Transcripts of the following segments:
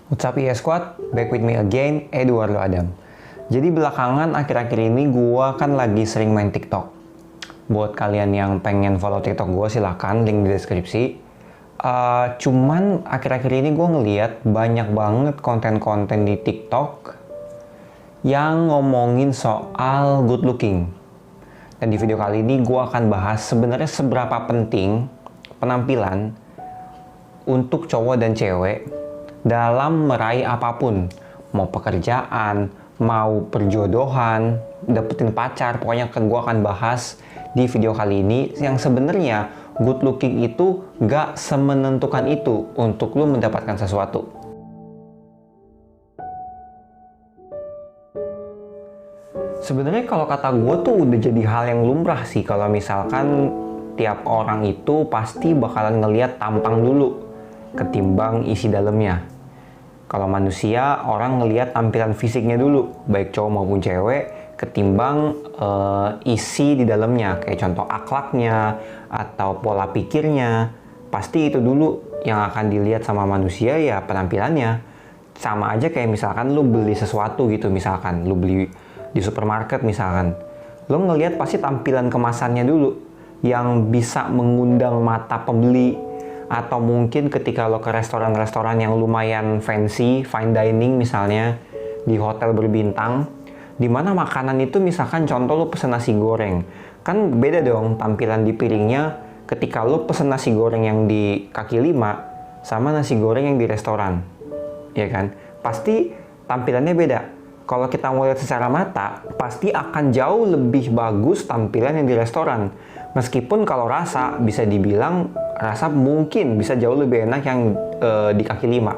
What's up ya squad, back with me again, Eduardo Adam. Jadi belakangan akhir-akhir ini gua kan lagi sering main TikTok. Buat kalian yang pengen follow TikTok gua silahkan, link di deskripsi. Cuman akhir-akhir ini gua ngeliat banyak banget konten-konten di TikTok yang ngomongin soal good looking. Dan di video kali ini gua akan bahas sebenarnya seberapa penting penampilan untuk cowok dan cewek dalam meraih apapun, mau pekerjaan, mau perjodohan, dapetin pacar, pokoknya gue akan bahas di video kali ini yang sebenarnya good looking itu gak semenentukan itu untuk lo mendapatkan sesuatu. Sebenarnya kalau kata gue tuh udah jadi hal yang lumrah sih kalau misalkan tiap orang itu pasti bakalan ngelihat tampang dulu ketimbang isi dalamnya. Kalau manusia, orang ngelihat tampilan fisiknya dulu, baik cowok maupun cewek, ketimbang isi di dalamnya, kayak contoh akhlaknya atau pola pikirnya. Pasti itu dulu yang akan dilihat sama manusia, ya penampilannya. Sama aja kayak misalkan lu beli sesuatu gitu, misalkan lu beli di supermarket misalkan. Lu ngelihat pasti tampilan kemasannya dulu, yang bisa mengundang mata pembeli. Atau mungkin ketika lo ke restoran-restoran yang lumayan fancy, fine dining misalnya, di hotel berbintang, dimana makanan itu misalkan contoh lo pesen nasi goreng, kan beda dong tampilan di piringnya ketika lo pesen nasi goreng yang di kaki lima sama nasi goreng yang di restoran, ya kan? Pasti tampilannya beda. Kalau kita mau lihat secara mata, pasti akan jauh lebih bagus tampilan yang di restoran. Meskipun kalau rasa bisa dibilang rasa mungkin bisa jauh lebih enak yang di kaki lima.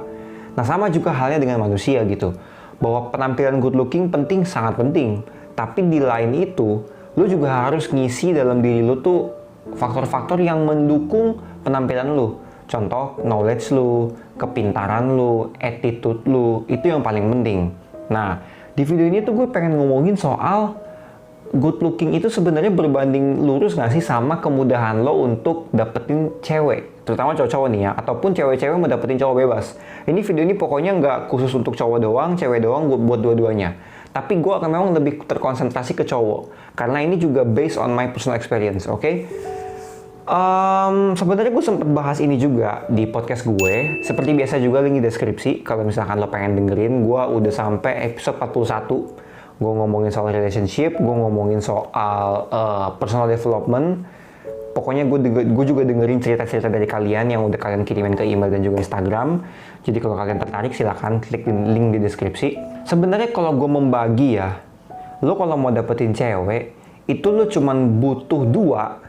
Nah sama juga halnya dengan manusia gitu. Bahwa penampilan good looking penting, sangat penting. Tapi di lain itu, lu juga harus ngisi dalam diri lu tuh faktor-faktor yang mendukung penampilan lu. Contoh knowledge lu, kepintaran lu, attitude lu, itu yang paling penting. Nah di video ini tuh gue pengen ngomongin soal good looking itu sebenarnya berbanding lurus nggak sih sama kemudahan lo untuk dapetin cewek, terutama cowok-cowok nih ya, ataupun cewek-cewek mau dapetin cowok bebas. Ini video ini pokoknya nggak khusus untuk cowok doang, cewek doang, buat dua-duanya. Tapi gue akan memang lebih terkonsentrasi ke cowok, karena ini juga based on my personal experience, oke? Sebenarnya gue sempet bahas ini juga di podcast gue. Seperti biasa juga link di deskripsi. Kalau misalkan lo pengen dengerin, gue udah sampai episode 41. Gue ngomongin soal relationship, gue ngomongin soal personal development. Pokoknya gue juga dengerin cerita-cerita dari kalian yang udah kalian kirimin ke email dan juga Instagram. Jadi kalau kalian tertarik silahkan klik link di deskripsi. Sebenarnya kalau gue membagi ya, lo kalau mau dapetin cewek, itu lo cuman butuh 2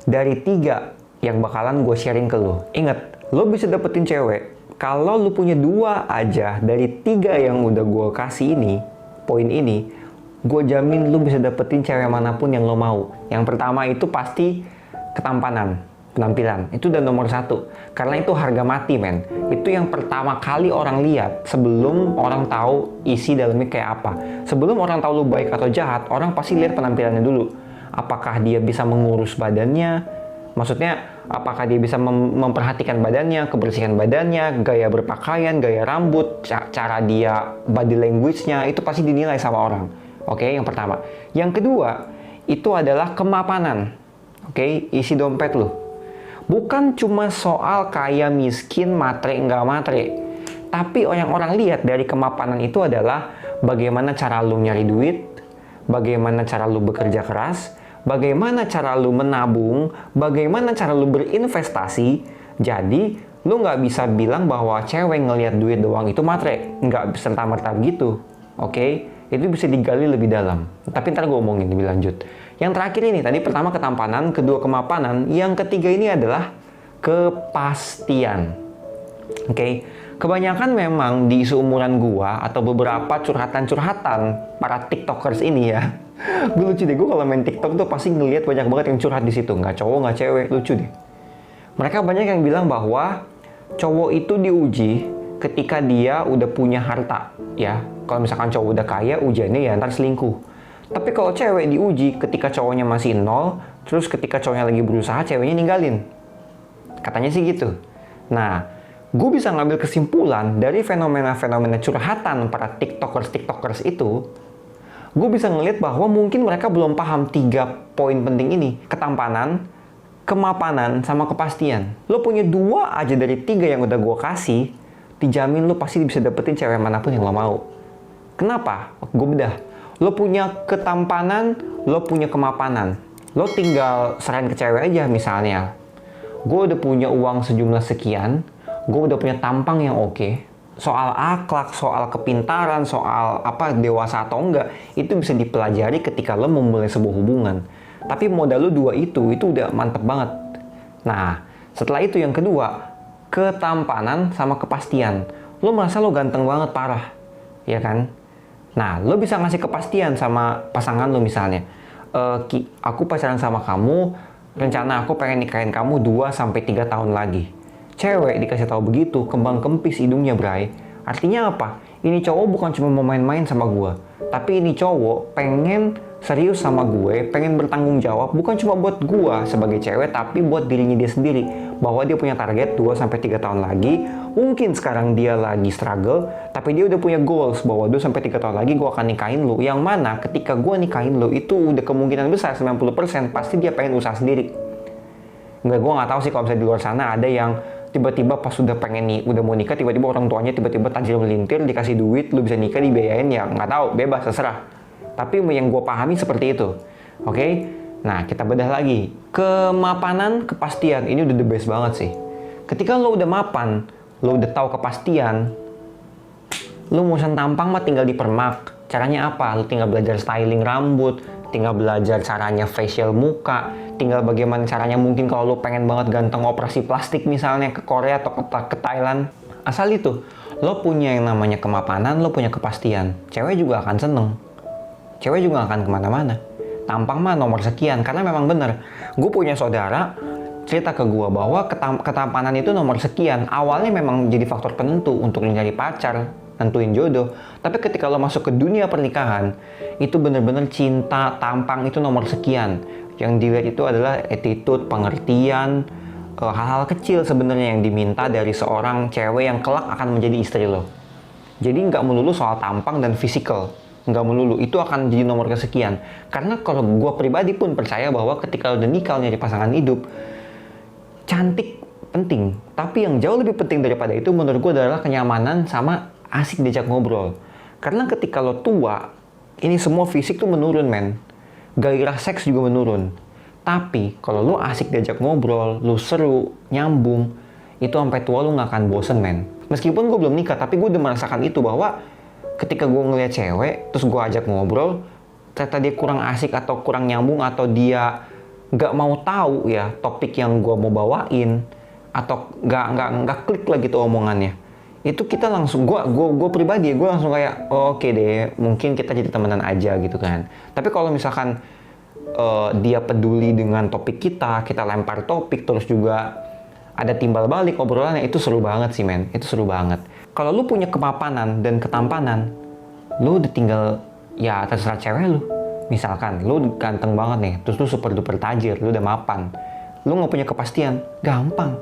dari 3 yang bakalan gue sharing ke lo. Ingat, lo bisa dapetin cewek kalau lo punya 2 aja dari 3 yang udah gue kasih ini, poin ini, gue jamin lo bisa dapetin cewek manapun yang lo mau. Yang pertama itu pasti ketampanan, penampilan. Itu udah nomor 1. Karena itu harga mati, men. Itu yang pertama kali orang lihat sebelum orang tahu isi dalamnya kayak apa. Sebelum orang tahu lo baik atau jahat, orang pasti lihat penampilannya dulu. Apakah dia bisa mengurus badannya? Maksudnya, apakah dia bisa memperhatikan badannya, kebersihan badannya, gaya berpakaian, gaya rambut, cara dia body language-nya, itu pasti dinilai sama orang. Oke, yang pertama. Yang kedua, itu adalah kemapanan. Oke, isi dompet lu. Bukan cuma soal kaya, miskin, matre, nggak matre. Tapi yang orang lihat dari kemapanan itu adalah bagaimana cara lu nyari duit, bagaimana cara lu bekerja keras, bagaimana cara lu menabung, bagaimana cara lu berinvestasi. Jadi, lu nggak bisa bilang bahwa cewek ngelihat duit doang itu matre. Nggak serta-merta gitu. Oke? Itu bisa digali lebih dalam. Tapi ntar gue omongin lebih lanjut. Yang terakhir ini, tadi pertama ketampanan, kedua kemapanan. Yang ketiga ini adalah kepastian. Oke? Kebanyakan memang di seumuran gua atau beberapa curhatan-curhatan para tiktokers ini ya. Gue lucu deh, gue kalau main TikTok tuh pasti ngeliat banyak banget yang curhat di situ. Nggak cowok, nggak cewek, lucu deh. Mereka banyak yang bilang bahwa cowok itu diuji ketika dia udah punya harta, ya. Kalau misalkan cowok udah kaya, ujiannya ya ntar selingkuh. Tapi kalau cewek diuji ketika cowoknya masih nol, terus ketika cowoknya lagi berusaha, ceweknya ninggalin. Katanya sih gitu. Nah, gue bisa ngambil kesimpulan dari fenomena-fenomena curhatan para tiktokers itu, gue bisa ngeliat bahwa mungkin mereka belum paham 3 poin penting ini. Ketampanan, kemapanan, sama kepastian. Lo punya 2 aja dari 3 yang udah gue kasih, dijamin lo pasti bisa dapetin cewek manapun yang lo mau. Kenapa? Gue bedah. Lo punya ketampanan, lo punya kemapanan. Lo tinggal serahin ke cewek aja misalnya. Gue udah punya uang sejumlah sekian, gue udah punya tampang yang oke. Soal akhlak, soal kepintaran, soal dewasa atau enggak, itu bisa dipelajari ketika lo memulai sebuah hubungan. Tapi modal lo 2 itu udah mantep banget. Nah, setelah itu yang kedua, ketampanan sama kepastian. Lo merasa lo ganteng banget, parah. Ya kan? Nah, lo bisa ngasih kepastian sama pasangan lo misalnya. Aku pacaran sama kamu, rencana aku pengen nikahin kamu 2-3 tahun lagi. Cewek dikasih tahu begitu, kembang kempis hidungnya, bray. Artinya apa? Ini cowok bukan cuma mau main-main sama gue, tapi ini cowok pengen serius sama gue, pengen bertanggung jawab, bukan cuma buat gue sebagai cewek, tapi buat dirinya dia sendiri. Bahwa dia punya target 2-3 tahun lagi, mungkin sekarang dia lagi struggle, tapi dia udah punya goals bahwa 2-3 tahun lagi gue akan nikahin lo. Yang mana ketika gue nikahin lo, itu udah kemungkinan besar 90% pasti dia pengen usaha sendiri. Gue nggak tahu sih kalau misalnya di luar sana ada yang tiba-tiba pas udah pengen nih, udah mau nikah, tiba-tiba orang tuanya tiba-tiba tajir melintir, dikasih duit, lu bisa nikah, dibiayain, ya nggak tahu, bebas, terserah. Tapi yang gue pahami seperti itu. Oke? Nah, kita bedah lagi. Kemapanan, kepastian, ini udah the best banget sih. Ketika lo udah mapan, lo udah tahu kepastian, lo mau tampang mah tinggal dipermak. Caranya apa? Lo tinggal belajar styling rambut, tinggal belajar caranya facial muka, tinggal bagaimana caranya mungkin kalau lo pengen banget ganteng operasi plastik misalnya ke Korea atau ke Thailand. Asal itu, lo punya yang namanya kemapanan, lo punya kepastian. Cewek juga akan seneng. Cewek juga akan kemana-mana. Tampang mah nomor sekian, karena memang bener. Gue punya saudara cerita ke gue bahwa ketampanan itu nomor sekian. Awalnya memang jadi faktor penentu untuk mencari pacar, nentuin jodoh. Tapi ketika lo masuk ke dunia pernikahan, itu bener-bener cinta, tampang itu nomor sekian. Yang dilihat itu adalah attitude, pengertian, hal-hal kecil sebenarnya yang diminta dari seorang cewek yang kelak akan menjadi istri lo. Jadi nggak melulu soal tampang dan fisikal, nggak melulu, itu akan jadi nomor kesekian. Karena kalau gue pribadi pun percaya bahwa ketika lo udah nikah nyari pasangan hidup, cantik penting, tapi yang jauh lebih penting daripada itu menurut gue adalah kenyamanan sama asik diajak ngobrol. Karena ketika lo tua, ini semua fisik tuh menurun, men. Gairah seks juga menurun. Tapi kalau lo asik diajak ngobrol, lo seru, nyambung, itu sampai tua lo nggak akan bosen, men. Meskipun gue belum nikah, tapi gue udah merasakan itu bahwa ketika gue ngeliat cewek, terus gue ajak ngobrol, ternyata dia kurang asik atau kurang nyambung, atau dia nggak mau tahu ya topik yang gue mau bawain, atau nggak klik lagi tuh omongannya. Itu kita langsung, gue pribadi, gue langsung kayak, oke deh, mungkin kita jadi temenan aja gitu kan. Tapi kalau misalkan dia peduli dengan topik kita lempar topik, terus juga ada timbal balik obrolannya, itu seru banget sih, men. Itu seru banget. Kalau lu punya kemapanan dan ketampanan, lu udah tinggal, ya terserah cewek lu. Misalkan, lu ganteng banget nih, terus lu super duper tajir, lu udah mapan. Lu nggak punya kepastian, gampang.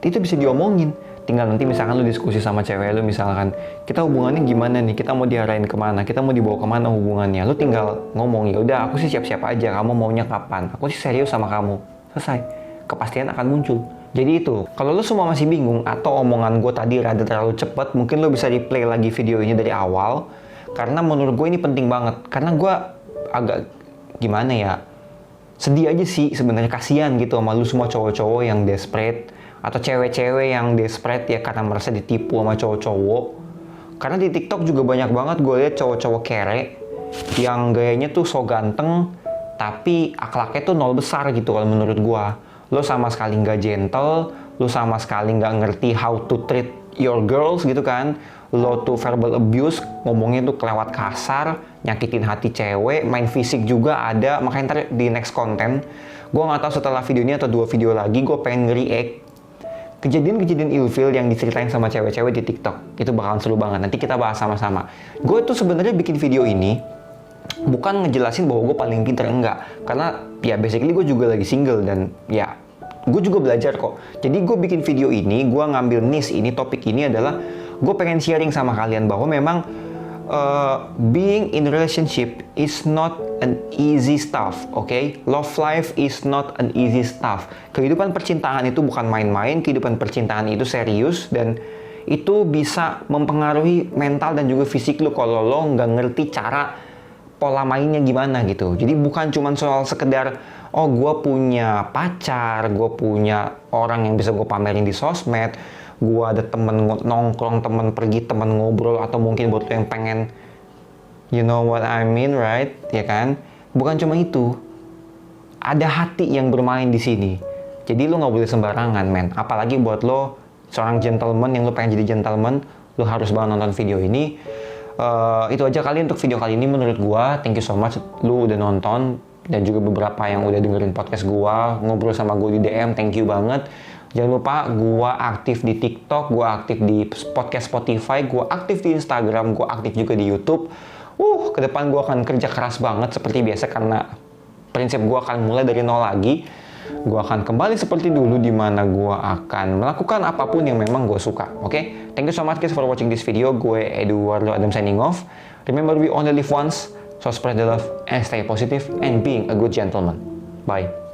Itu bisa diomongin. Tinggal nanti misalkan lu diskusi sama cewek lu, misalkan, kita hubungannya gimana nih, kita mau diarahin kemana, kita mau dibawa kemana hubungannya. Lu tinggal ngomong, ya udah aku sih siap-siap aja, kamu maunya kapan, aku sih serius sama kamu. Selesai, kepastian akan muncul. Jadi itu, kalau lu semua masih bingung atau omongan gue tadi rada terlalu cepat, mungkin lu bisa replay lagi video ini dari awal. Karena menurut gue ini penting banget. Karena gue agak, gimana ya, sedih aja sih sebenarnya, kasihan gitu sama lu semua cowok-cowok yang desperate, atau cewek-cewek yang desperate ya karena merasa ditipu sama cowok-cowok. Karena di TikTok juga banyak banget gue lihat cowok-cowok kere yang gayanya tuh so ganteng, tapi akhlaknya tuh nol besar gitu kalau menurut gue. Lo sama sekali nggak gentle, lo sama sekali nggak ngerti how to treat your girls gitu kan. Lo tuh verbal abuse, ngomongnya tuh kelewat kasar, nyakitin hati cewek, main fisik juga ada. Makanya ntar di next content, gue nggak tahu setelah video ini atau 2 video lagi, gue pengen nge-react kejadian-kejadian ilfil yang diceritain sama cewek-cewek di TikTok. Itu bakalan seru banget, nanti kita bahas sama-sama. Gue tuh sebenarnya bikin video ini bukan ngejelasin bahwa gue paling pinter, enggak. Karena ya basically gue juga lagi single dan ya gue juga belajar kok. Jadi gue bikin video ini, gue ngambil niche ini, topik ini adalah gue pengen sharing sama kalian bahwa memang being in relationship is not an easy stuff, okay? Love life is not an easy stuff. Kehidupan percintaan itu bukan main-main, kehidupan percintaan itu serius dan itu bisa mempengaruhi mental dan juga fisik lu kalau lo nggak ngerti cara pola mainnya gimana gitu. Jadi bukan cuma soal sekedar oh gue punya pacar, gue punya orang yang bisa gue pamerin di sosmed, gue ada temen nongkrong, temen pergi, temen ngobrol, atau mungkin buat lo yang pengen, you know what I mean, right? Ya kan? Bukan cuma itu. Ada hati yang bermain di sini. Jadi lo nggak boleh sembarangan, men. Apalagi buat lo, seorang gentleman yang lo pengen jadi gentleman, lo harus banget nonton video ini. Itu aja kali untuk video kali ini menurut gue. Thank you so much lo udah nonton. Dan juga beberapa yang udah dengerin podcast gue, ngobrol sama gue di DM, thank you banget. Jangan lupa, gue aktif di TikTok, gue aktif di podcast Spotify, gue aktif di Instagram, gue aktif juga di YouTube. Ke depan gue akan kerja keras banget seperti biasa karena prinsip gue akan mulai dari nol lagi. Gue akan kembali seperti dulu di mana gue akan melakukan apapun yang memang gue suka. Oke? Thank you so much guys for watching this video. Gue Eduardo Adam signing off. Remember, we only live once, so spread the love and stay positive and being a good gentleman. Bye.